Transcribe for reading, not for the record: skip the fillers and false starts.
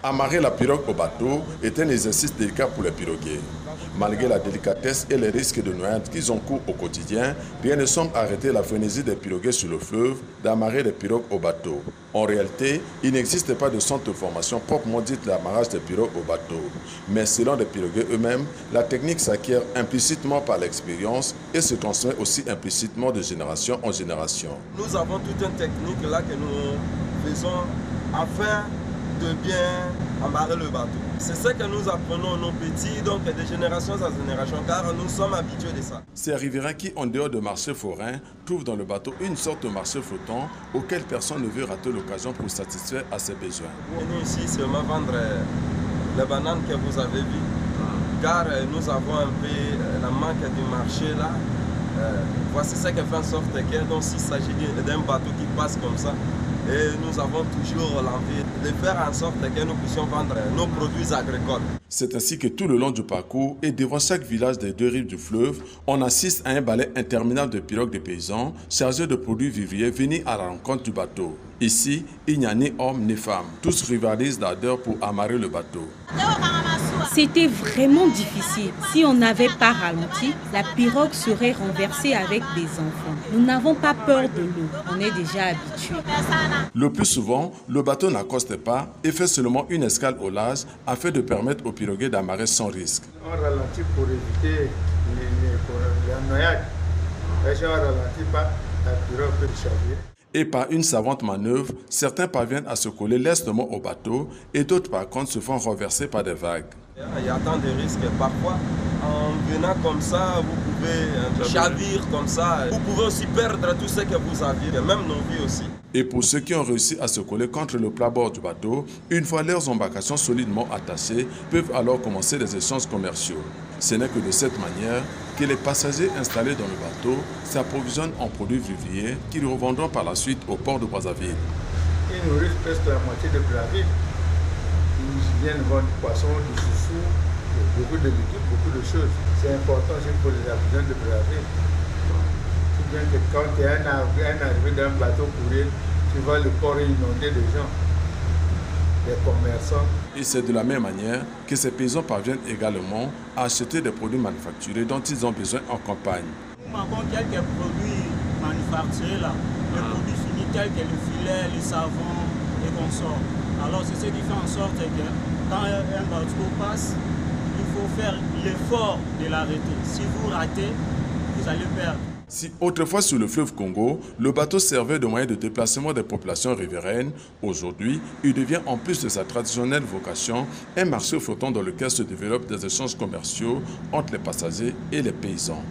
Amarrer la pirogue au bateau est un exercice délicat pour les piroguiers. Malgré la délicatesse et les risques de noyade qu'ils encourent au quotidien, rien ne semble arrêter la frénésie des piroguiers sur le fleuve d'amarrer les pirogues au bateau. En réalité, il n'existe pas de centre de formation proprement dit d'amarrage des pirogues au bateau. Mais selon les piroguiers eux-mêmes, la technique s'acquiert implicitement par l'expérience et se transmet aussi implicitement de génération en génération. Nous avons toute une technique là que nous faisons afin de bien amarrer le bateau. C'est ce que nous apprenons nos petits, donc de génération en génération, car nous sommes habitués de ça. Ces riverains qui, en dehors de marché forain, trouvent dans le bateau une sorte de marché flottant auquel personne ne veut rater l'occasion pour satisfaire à ses besoins. Nous venons ici seulement vendre les bananes que vous avez vues, car nous avons un peu la manque du marché là. Voici ce qui fait en sorte que, donc s'il s'agit d'un bateau qui passe comme ça, et nous avons toujours l'envie de faire en sorte que nous puissions vendre nos produits agricoles. C'est ainsi que tout le long du parcours et devant chaque village des deux rives du fleuve, on assiste à un balai interminable de pirogues de paysans chargés de produits vivriers venus à la rencontre du bateau. Ici, il n'y a ni homme ni femme. Tous rivalisent d'ardeur pour amarrer le bateau. C'était vraiment difficile. Si on n'avait pas ralenti, la pirogue serait renversée avec des enfants. Nous n'avons pas peur de l'eau. On est déjà habitués. Le plus souvent, le bateau n'accoste pas et fait seulement une escale au large afin de permettre aux piroguiers d'amarrer sans risque. On ralentit pour éviter la noyade. Si on ne ralentit pas, la pirogue peut chavirer. Et par une savante manœuvre, certains parviennent à se coller lestement au bateau et d'autres par contre se font renverser par des vagues. Il y a tant de risques. Parfois, en venant comme ça, vous pouvez chavir comme ça. Vous pouvez aussi perdre tout ce que vous aviez, même nos vies aussi. Et pour ceux qui ont réussi à se coller contre le plat-bord du bateau, une fois leurs embarcations solidement attachées, peuvent alors commencer des échanges commerciaux. Ce n'est que de cette manière que les passagers installés dans le bateau s'approvisionnent en produits vivriers qu'ils revendront par la suite au port de Brazzaville. Ils nourrissent presque la moitié de Brazzaville. Ils viennent vendre du poisson, du chouchou, beaucoup de légumes, beaucoup de choses. C'est important aussi pour les habitants de Brazzaville. Si bien que quand tu es un arrivé d'un bateau courrier, tu vois le port inondé de gens, des commerçants. Et c'est de la même manière que ces paysans parviennent également à acheter des produits manufacturés dont ils ont besoin en campagne. Nous manquons quelques produits manufacturés là, les produits finis tels que le filet, le savon et consorts. Alors c'est ce qui fait en sorte que quand un bateau passe, il faut faire l'effort de l'arrêter. Si vous ratez, vous allez perdre. Si autrefois sur le fleuve Congo, le bateau servait de moyen de déplacement des populations riveraines, aujourd'hui, il devient en plus de sa traditionnelle vocation un marché flottant dans lequel se développent des échanges commerciaux entre les passagers et les paysans.